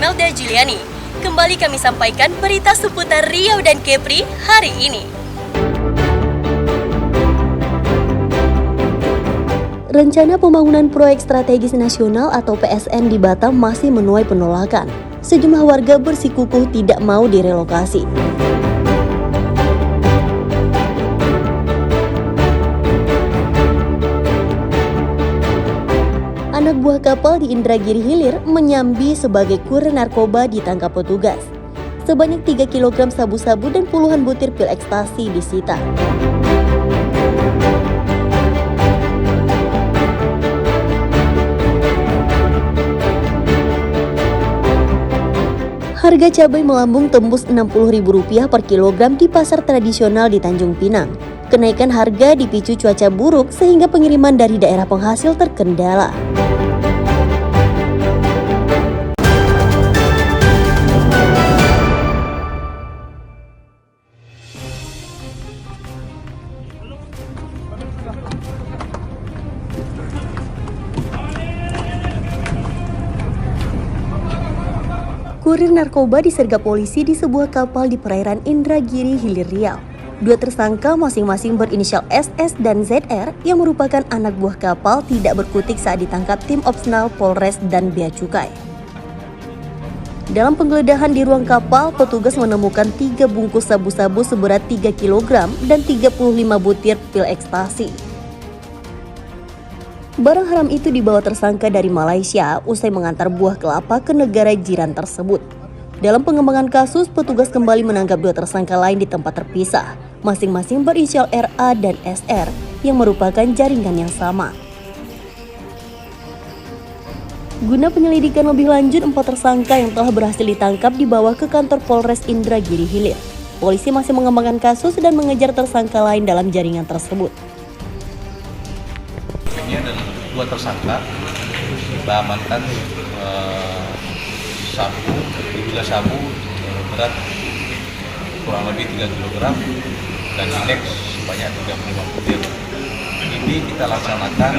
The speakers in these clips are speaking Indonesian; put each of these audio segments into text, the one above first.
Imelda Juliani. Kembali kami sampaikan berita seputar Riau dan Kepri hari ini. Rencana pembangunan proyek strategis nasional atau PSN di Batam masih menuai penolakan. Sejumlah warga bersikukuh tidak mau direlokasi. Anak buah kapal di Indragiri Hilir menyambi sebagai kurir narkoba ditangkap petugas. Sebanyak 3 kg sabu-sabu dan puluhan butir pil ekstasi disita. Harga cabai melambung tembus Rp60.000 per kilogram di pasar tradisional di Tanjung Pinang. Kenaikan harga dipicu cuaca buruk sehingga pengiriman dari daerah penghasil terkendala. Kurir narkoba disergap polisi di sebuah kapal di perairan Indragiri Hilir Riau. Dua tersangka masing-masing berinisial SS dan ZR yang merupakan anak buah kapal tidak berkutik saat ditangkap tim Opsnal Polres dan Bea Cukai. Dalam penggeledahan di ruang kapal, petugas menemukan 3 bungkus sabu-sabu seberat 3 kg dan 35 butir pil ekstasi. Barang haram itu dibawa tersangka dari Malaysia usai mengantar buah kelapa ke negara jiran tersebut. Dalam pengembangan kasus, petugas kembali menangkap 2 tersangka lain di tempat terpisah, masing-masing berinisial RA dan SR yang merupakan jaringan yang sama. Guna penyelidikan lebih lanjut, 4 tersangka yang telah berhasil ditangkap dibawa ke kantor Polres Indragiri Hilir. Polisi masih mengembangkan kasus dan mengejar tersangka lain dalam jaringan tersebut. Ini adalah 2 tersangka, kita amankan sabu, diduga sabu berat kurang lebih 3 kg dan indeks sebanyak 35 butir. Ini kita laksanakan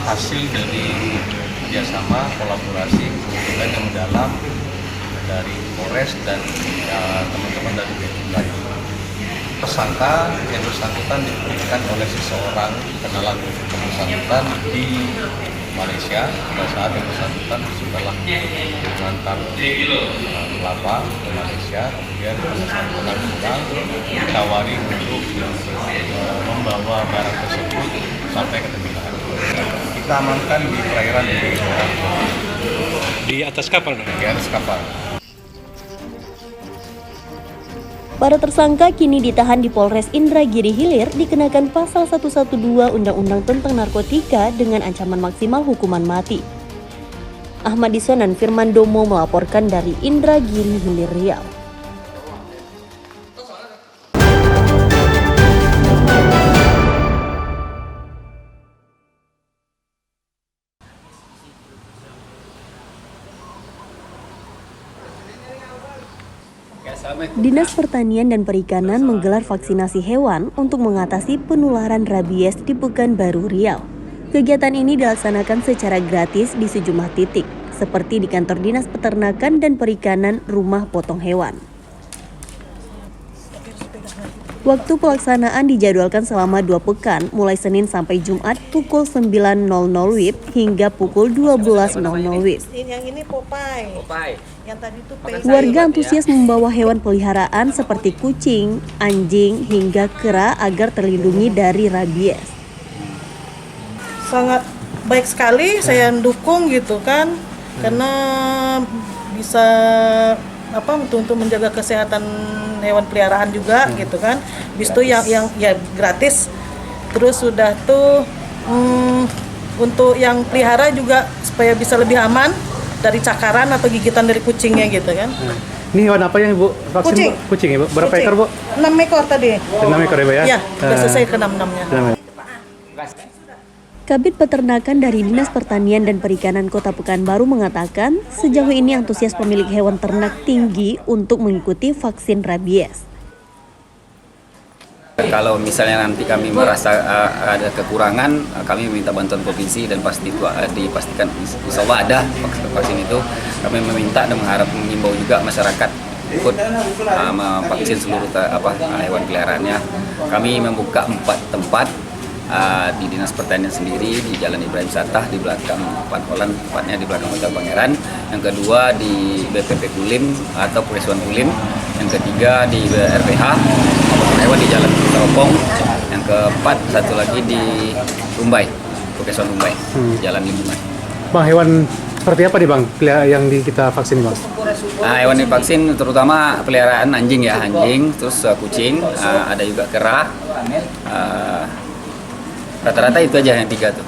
hasil dari kerjasama kolaborasi dan yang mendalam dari Polres dan teman-teman dari Bea Cukai. Tersangka yang bersangkutan diberikan oleh seseorang kenalan bersangkutan di Malaysia pada saat yang bersangkutan setelah mengantar kelapa ke Malaysia, kemudian bersangkutan pulang ditawari untuk membawa barang tersebut sampai ke terminal. Kita amankan di perairan di atas kapal. Di atas kapal. Para tersangka kini ditahan di Polres Indragiri Hilir dikenakan pasal 112 Undang-Undang tentang Narkotika dengan ancaman maksimal hukuman mati. Ahmad Disonan Firman Domo melaporkan dari Indragiri Hilir Riau. Dinas Pertanian dan Perikanan menggelar vaksinasi hewan untuk mengatasi penularan rabies di Pekanbaru Riau. Kegiatan ini dilaksanakan secara gratis di sejumlah titik, seperti di kantor Dinas Peternakan dan Perikanan Rumah Potong Hewan. Waktu pelaksanaan dijadwalkan selama 2 pekan, mulai Senin sampai Jumat pukul 9.00 WIB hingga pukul 12.00 WIB. Yang ini Popeye. Yang tadi itu Warga antusias membawa hewan peliharaan seperti kucing, anjing, hingga kera agar terlindungi dari rabies. sangat baik sekali, saya dukung gitu kan, karena bisa untuk menjaga kesehatan hewan peliharaan juga gitu kan. Habis itu yang ya gratis. Terus sudah tuh untuk yang pelihara juga supaya bisa lebih aman dari cakaran atau gigitan dari kucingnya gitu kan. Ini hewan apa yang Ibu vaksin? Kucing Ibu? Berapa ekor Bu? 6 ekor tadi. 6 ekor ya Bu ya? Iya, sudah selesai ke 6-6-nya. Kabid Peternakan dari Dinas Pertanian dan Perikanan Kota Pekanbaru mengatakan sejauh ini antusias pemilik hewan ternak tinggi untuk mengikuti vaksin rabies. Kalau misalnya nanti kami merasa ada kekurangan, kami meminta bantuan provinsi dan pasti itu dipastikan insya Allah ada vaksin itu. Kami meminta dan mengimbau juga masyarakat ikut vaksin seluruh hewan peliharaannya. Kami membuka 4 tempat di Dinas Pertanian sendiri di Jalan Ibrahim Sattah di belakang Pancolan, tepatnya di belakang Hotel Pangeran. Yang kedua di BPP Kulim atau Puskesmas Kulim. Yang ketiga di RPH hewan di Jalan Teropong. Yang keempat satu lagi di Rumbai, Puskesmas Rumbai, Jalan Limbungan. Bang, hewan seperti apa nih Bang yang kita vaksin Bang? Hewan divaksin terutama peliharaan anjing ya, anjing, terus kucing, ada juga kera. Rata-rata itu aja yang 3 tuh.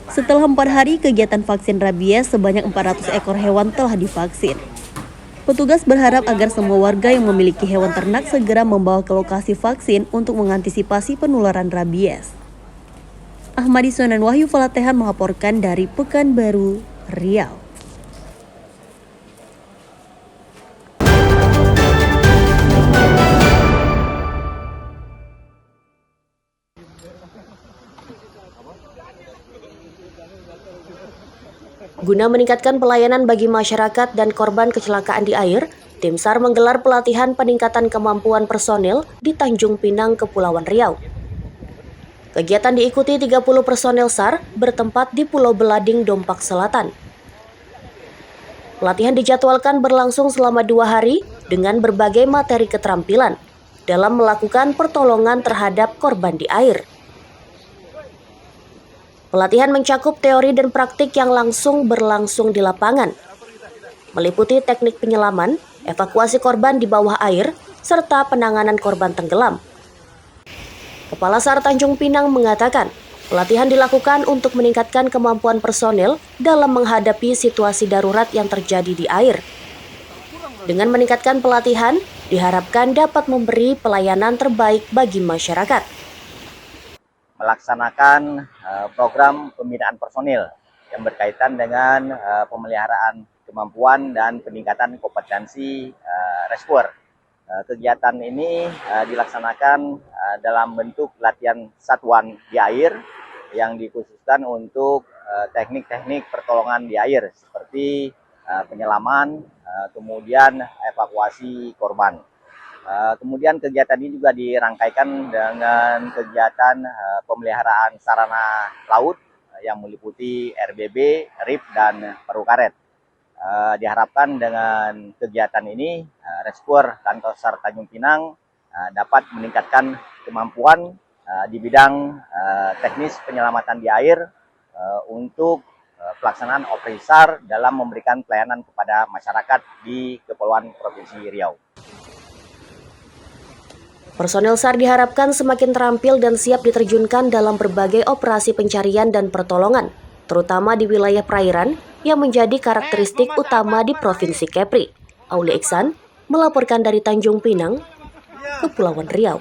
Setelah 4 hari kegiatan vaksin rabies, sebanyak 400 ekor hewan telah divaksin. Petugas berharap agar semua warga yang memiliki hewan ternak segera membawa ke lokasi vaksin untuk mengantisipasi penularan rabies. Ahmadi Sunan Wahyu Falatehan melaporkan dari Pekanbaru, Riau. Guna meningkatkan pelayanan bagi masyarakat dan korban kecelakaan di air, Tim SAR menggelar pelatihan peningkatan kemampuan personil di Tanjung Pinang, Kepulauan Riau. Kegiatan diikuti 30 personil SAR bertempat di Pulau Belading, Dompak Selatan. Pelatihan dijadwalkan berlangsung selama 2 hari dengan berbagai materi keterampilan dalam melakukan pertolongan terhadap korban di air. Pelatihan mencakup teori dan praktik yang langsung berlangsung di lapangan, meliputi teknik penyelaman, evakuasi korban di bawah air, serta penanganan korban tenggelam. Kepala SAR Tanjung Pinang mengatakan, pelatihan dilakukan untuk meningkatkan kemampuan personil dalam menghadapi situasi darurat yang terjadi di air. Dengan meningkatkan pelatihan, diharapkan dapat memberi pelayanan terbaik bagi masyarakat. Melaksanakan program pembinaan personil yang berkaitan dengan pemeliharaan kemampuan dan peningkatan kompetensi rescuer. Kegiatan ini dilaksanakan dalam bentuk latihan satuan di air yang dikhususkan untuk teknik-teknik pertolongan di air seperti penyelaman, kemudian evakuasi korban. Kemudian kegiatan ini juga dirangkaikan dengan kegiatan pemeliharaan sarana laut yang meliputi RBB, RIP, dan perahu karet. Diharapkan dengan kegiatan ini, rescuer Kantor SAR Tanjung Pinang dapat meningkatkan kemampuan di bidang teknis penyelamatan di air untuk pelaksanaan operasi SAR dalam memberikan pelayanan kepada masyarakat di Kepulauan Provinsi Riau. Personel SAR diharapkan semakin terampil dan siap diterjunkan dalam berbagai operasi pencarian dan pertolongan, terutama di wilayah perairan yang menjadi karakteristik utama di Provinsi Kepri. Aulia Iksan melaporkan dari Tanjung Pinang, Kepulauan Riau.